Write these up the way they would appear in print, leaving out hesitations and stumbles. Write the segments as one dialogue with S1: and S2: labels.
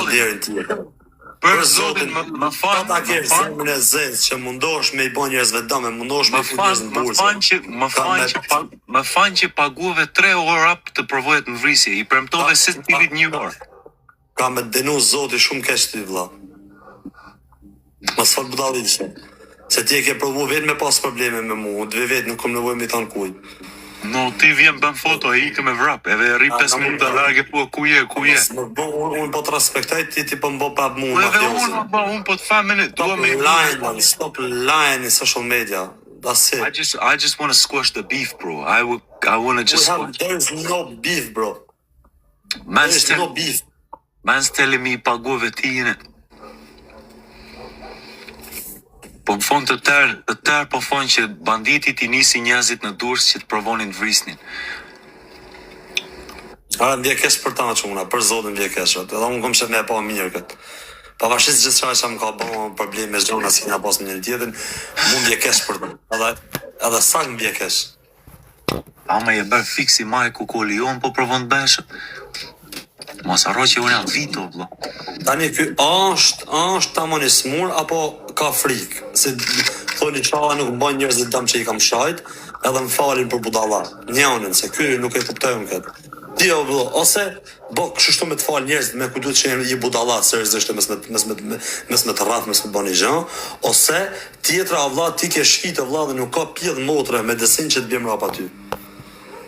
S1: djerin tjetër.
S2: Për zotin, më fal,
S1: Ta ke zemrën e zezë që mundosh me I bën njerëzve dëm, mundosh me fut njerëz në burzë.
S2: më fan që paguave 3 ora të provojë të më vrisje. I premtove se tilit 1 orë.
S1: Ka me denu zoti shumë keq ty vëlla. Mos fal budallisht. Se ti e ke provu vetë me pas probleme me mua, dve vetë nuk kam nevojë me tan kujt.
S2: No, ti vjen bën foto, e ikë me vrap, edhe rri 5 minuta large po ku je.
S1: Unë po të respektoj ti po më bë prap mua.
S2: Edhe unë po të famën, dua me
S1: stop lying in social media. That's it.
S2: I just want to squash the beef, bro. I want to just
S1: There's no beef, bro.
S2: There's
S1: no beef.
S2: Man's telling me paguave ti në. Po në fund të tërë po thonë që banditit I nisi njerëzit në Durrës që të provonin të vrisnin.
S1: Ndjekesh për ta çuna, për zotin ndjekesh. Edhe unë kam shënë pa mirë kët. Pavarësisht gjithçka që më ka bën probleme zona si na pas me një tjetrin, mund ndjekesh për ta. Edhe sa ndjekesh.
S2: Ama je bërë fiksi maj ku kolion po provon të bësh. Mos harro që unë jam vito, vëlla.
S1: Tani ky është tamoni smur apo ka frikë? Se thoni çfarë nuk bën njerëz të dëm që I kam shajt, edhe më falin për budalla. Njonën se ky nuk e kuptojmë kët. Ti o vëlla, ose kështu me të fal njerëz me ku duhet që janë I budalla seriozisht mes me të rraf mes me bani gjë, ose tjetra vëlla ti ke shfitë vëlla dhe nuk ka pjedh motre me desin që të bjem rap aty.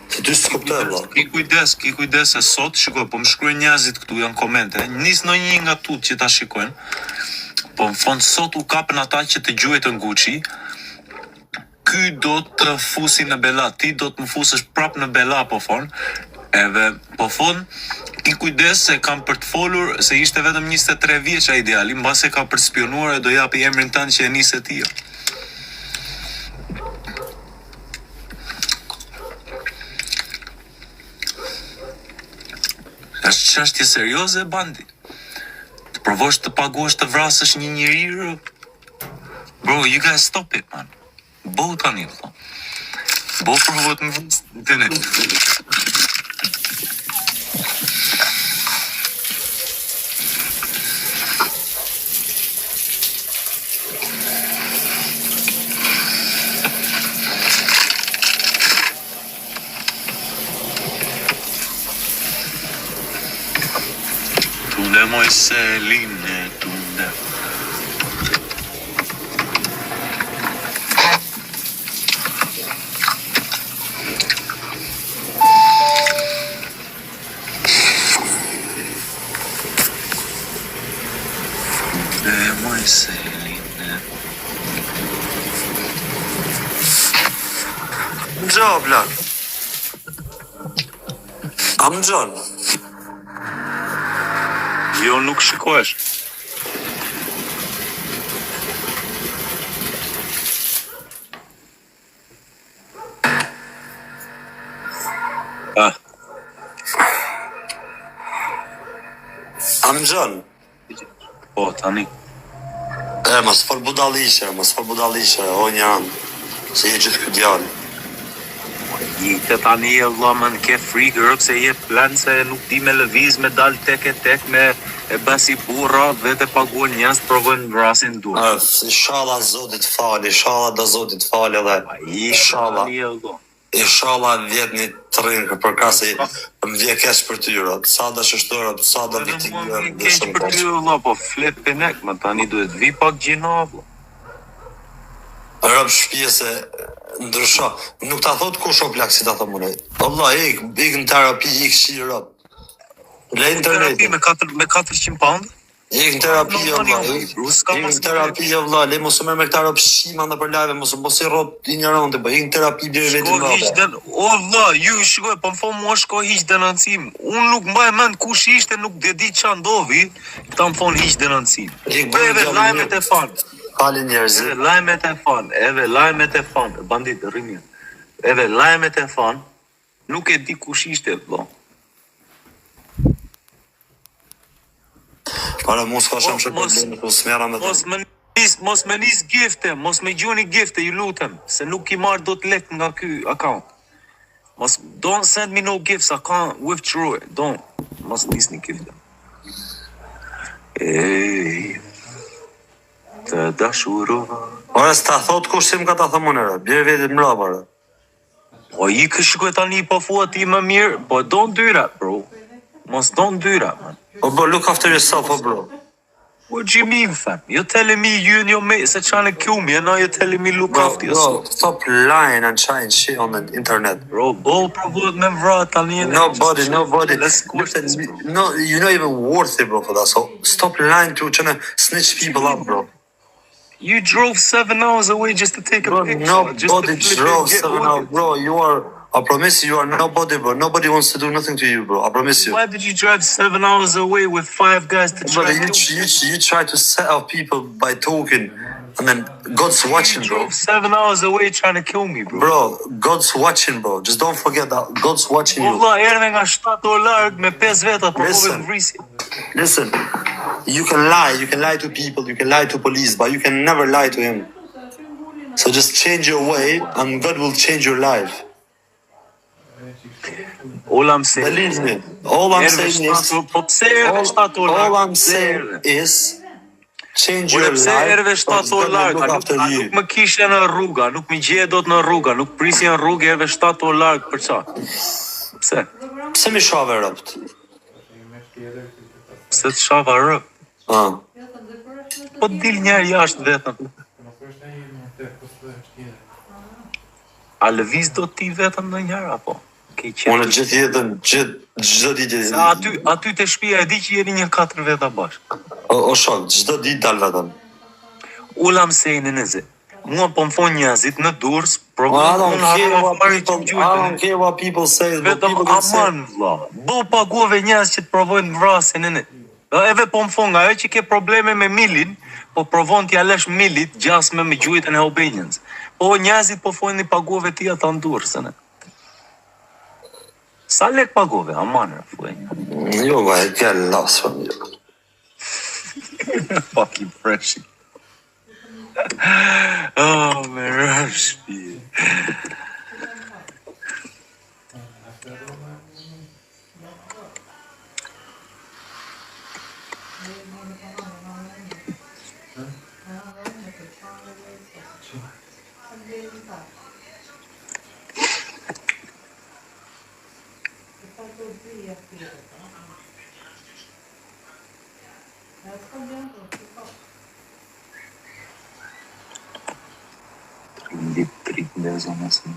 S1: Se ty s'kuptoj vëlla.
S2: Ki kujdes se sot, shikoj, po më shkruajnë njerëzit këtu janë komente. Nis në një nga tut që ta shikojnë. Po në fond sot u kapën ata që të gjuhet në Gucci. Ky do të fusi në bela, ti do të më fusësh prap në bela po fon. Edhe po fon, ki kujdes se kam për të folur se ishte vetëm 23 vjeç ai ideali, mbase ka për spionuar e do japi emrin tënd që e nisë ti. Është çështje serioze bandi. Të provosh të paguash të vrasësh një njeri. Bro, you guys stop it, man. Bo tani, vëlla. Bo provot më internet. Tunde moj seline, tunde. Tunde moj seline.
S1: Gjo, blan. Am gjon.
S2: Jo, nuk shikohesh.
S1: Am gjon.
S2: Po, tani.
S1: Mos fol budallishe, o njan. Se je gjithë këtë djalë.
S2: Jite tani e vëlla më në ke frikë, rëpë se je plan se nuk di me lëviz, me dal tek me e basi burra, vete paguan njës, provojnë vrasin duhet.
S1: Inshallah zotit fali, inshallah da zotit fali dhe inshallah vjet një të rinë, për ka se më vje kesh për tyra, sa da shështërë, sa da vitikë.
S2: Më kesh për tyra, vëlla, po flet për nek, më tani duhet vi pak gjina, vëlla.
S1: Rëpë shpje se ndrysha, nuk ta thot kush o plak si ta thot mënej. Allah, ik në terapi, ik shi rëpë. Le internet.
S2: Terapi me 400 pound?
S1: Ik në terapi, Allah, ik në terapi, Allah, le mos me këta rëpë shima në për lajve, mos I rëpë ignorante, po ik në terapi bjerë vetë në rëpë.
S2: O, Allah, ju shkoj, po më thonë mua shkoj hiq denancim. Unë nuk mbaj mend kush ishte, nuk dhe di qa ndovi, këta më thonë hiq denancim. Edhe lajmet e fanë.
S1: Falin njerëzit.
S2: Edhe lajmet e fan, bandit rrimjen. Edhe lajmet e fan, nuk e di kush ishte, vëlla.
S1: Para mos ka shumë probleme, po smera me të.
S2: Mos me nis gifte, mos me gjuni gifte, ju lutem, se nuk I marr dot lek nga ky account. Don't send me no gifts, I can't withdraw it. Don't. Mos nisni gifte. Ej, të dashurova.
S1: Ora s'ta thot kush si më ka ta thëmonera. Bjerë vetë mbrapa.
S2: Po I shkoj tani po fua ti më mirë, po don't do that, bro. Mos don't do that, man.
S1: Oh, bro, look after yourself, oh, bro.
S2: What do you mean, fam? You're telling me you and your mates are trying to kill me, and now you're telling me look
S1: Bro,
S2: after yourself.
S1: stop lying and trying shit on the internet.
S2: Bro, bull provoke me vra tani.
S1: Nobody.
S2: Let's squish this, bro.
S1: No, you're not even worth it, bro, for that. So stop lying to trying to snitch people up, bro.
S2: You drove 7 hours away just to take a
S1: Bro,
S2: picture.
S1: nobody
S2: just to
S1: drove
S2: get
S1: 7
S2: with
S1: hours,
S2: it.
S1: bro. I promise you are nobody, bro. Nobody wants to do nothing to you, bro. I promise you.
S2: Why did you drive 7 hours away with 5 guys to try
S1: Brother,
S2: to kill me?
S1: you try to set up people by talking, and then God's watching,
S2: You
S1: bro.
S2: drove 7 hours away trying to kill me, bro.
S1: Bro, God's watching, bro. Just don't forget that God's watching you.
S2: Valla, erdhe nga 7 orë larg me 5 veta provove
S1: Listen.
S2: të vrisi.
S1: Listen, you can lie to people, you can lie to police, but you can never lie to him. So just change your way, and God will change your life.
S2: All I'm saying
S1: Believe me. All I'm saying is,
S2: po pse erdhe 7 orë larg?
S1: all I'm saying is, change your
S2: Pse
S1: life.
S2: erdhe 7
S1: but
S2: orë
S1: God will
S2: larg?
S1: look
S2: A
S1: after you.
S2: nuk më kishe në rruga, nuk më gjeje dot në rruga, nuk prisje në rrugë, erdhe 7 orë larg për ça? Pse?
S1: Pse mi shave rëpt?
S2: Pse të shava rë?
S1: Ah.
S2: Po dil njerë jashtë vetëm. A lëviz do ti vetëm në njerë, apo? Ke qenë?
S1: Unë gjithë jetën, çdo ditë.
S2: Sa aty te shtëpia e di që jeni një 4 veta bashkë.
S1: O shok, çdo ditë dal vetëm.
S2: Ulam se i në nëze. Mua po më thonë njerëzit në Durrës,
S1: I don't care what people say. But
S2: Vetëm
S1: people can say,
S2: aman, vlla. Bo pagove njerëz që të provojnë të vrasin në ne. Edhe po më thonë, ajo që ke probleme me Milin, po provon t'ja lesh Milit gjasme me gjujtën e Albanians. Po njerëzit po thonë i pagove ti ata në Durrës, ne. Sa lek pagove, aman, rëfuaj.
S1: jo, I get lost from you.
S2: Fucking fresh. Oh, me rush. Trit në zonës në